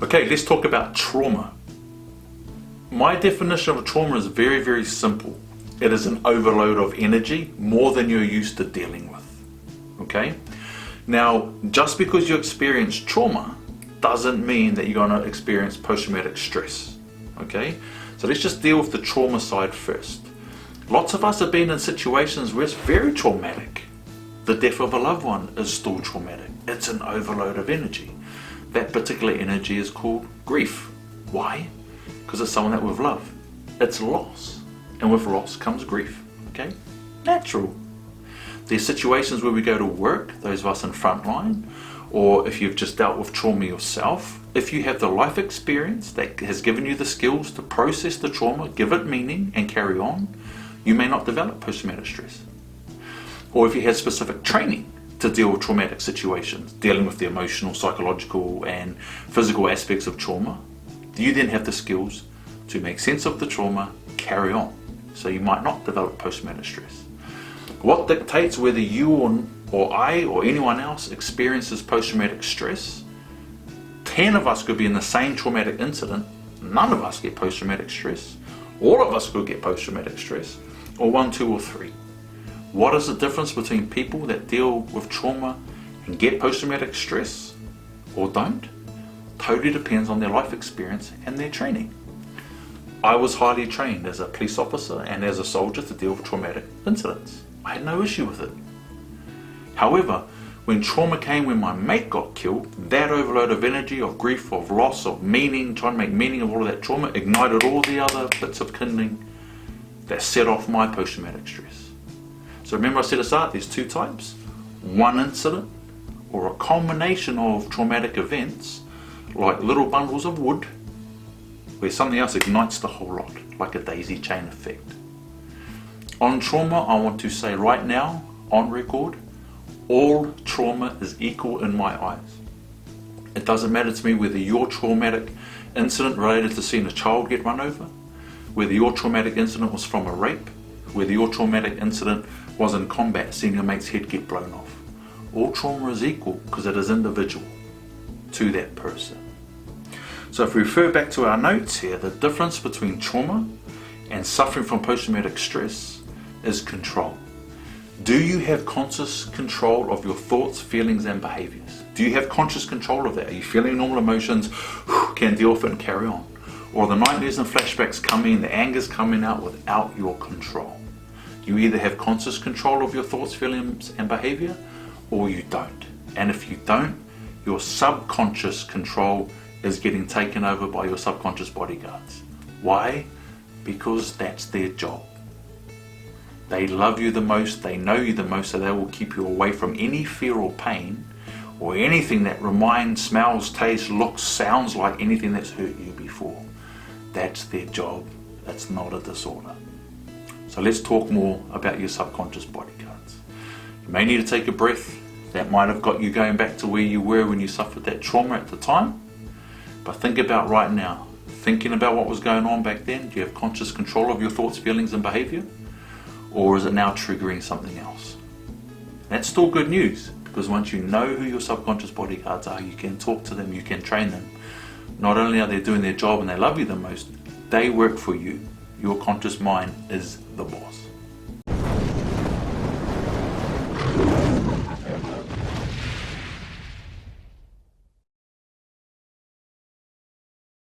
Okay, let's talk about trauma. My definition of trauma is very, very simple. It is an overload of energy, more than you're used to dealing with. Okay? Now, just because you experience trauma doesn't mean that you're going to experience post-traumatic stress. Okay? So let's just deal with the trauma side first. Lots of us have been in situations where it's very traumatic. The death of a loved one is still traumatic. It's an overload of energy. That particular energy is called grief. Why? Because it's someone that we've loved. It's loss. And with loss comes grief. Okay? Natural. There's situations where we go to work, those of us in frontline, or if you've just dealt with trauma yourself, if you have the life experience that has given you the skills to process the trauma, give it meaning, and carry on, you may not develop post-traumatic stress. Or if you had specific training to deal with traumatic situations, dealing with the emotional, psychological, and physical aspects of trauma, you then have the skills to make sense of the trauma, carry on. So you might not develop post-traumatic stress. What dictates whether you or I or anyone else experiences post-traumatic stress? 10 of us could be in the same traumatic incident, none of us get post-traumatic stress, all of us could get post-traumatic stress, or 1, 2, or 3. What is the difference between people that deal with trauma and get post-traumatic stress or don't? Totally depends on their life experience and their training. I was highly trained as a police officer and as a soldier to deal with traumatic incidents. I had no issue with it. However, when trauma came when my mate got killed, that overload of energy, of grief, of loss, of meaning, trying to make meaning of all of that trauma, ignited all the other bits of kindling that set off my post-traumatic stress. So remember I said at the start, there's 2 types. One incident, or a combination of traumatic events, like little bundles of wood, where something else ignites the whole lot, like a daisy chain effect. On trauma, I want to say right now, on record, all trauma is equal in my eyes. It doesn't matter to me whether your traumatic incident related to seeing a child get run over, whether your traumatic incident was from a rape, whether your traumatic incident was in combat, seeing your mate's head get blown off. All trauma is equal because it is individual to that person. So if we refer back to our notes here, the difference between trauma and suffering from post-traumatic stress is control. Do you have conscious control of your thoughts, feelings, and behaviors? Do you have conscious control of that? Are you feeling normal emotions, can deal with it and carry on? Or the nightmares and flashbacks coming, the anger's coming out without your control? You either have conscious control of your thoughts, feelings, and behavior, or you don't. And if you don't, your subconscious control is getting taken over by your subconscious bodyguards. Why? Because that's their job. They love you the most, they know you the most, so they will keep you away from any fear or pain, or anything that reminds, smells, tastes, looks, sounds like anything that's hurt you before. That's their job. It's not a disorder. So let's talk more about your subconscious bodyguards. You may need to take a breath. That might have got you going back to where you were when you suffered that trauma at the time. But think about right now. Thinking about what was going on back then, do you have conscious control of your thoughts, feelings, and behavior? Or is it now triggering something else? That's still good news, because once you know who your subconscious bodyguards are, you can talk to them, you can train them. Not only are they doing their job and they love you the most, they work for you. Your conscious mind is the boss.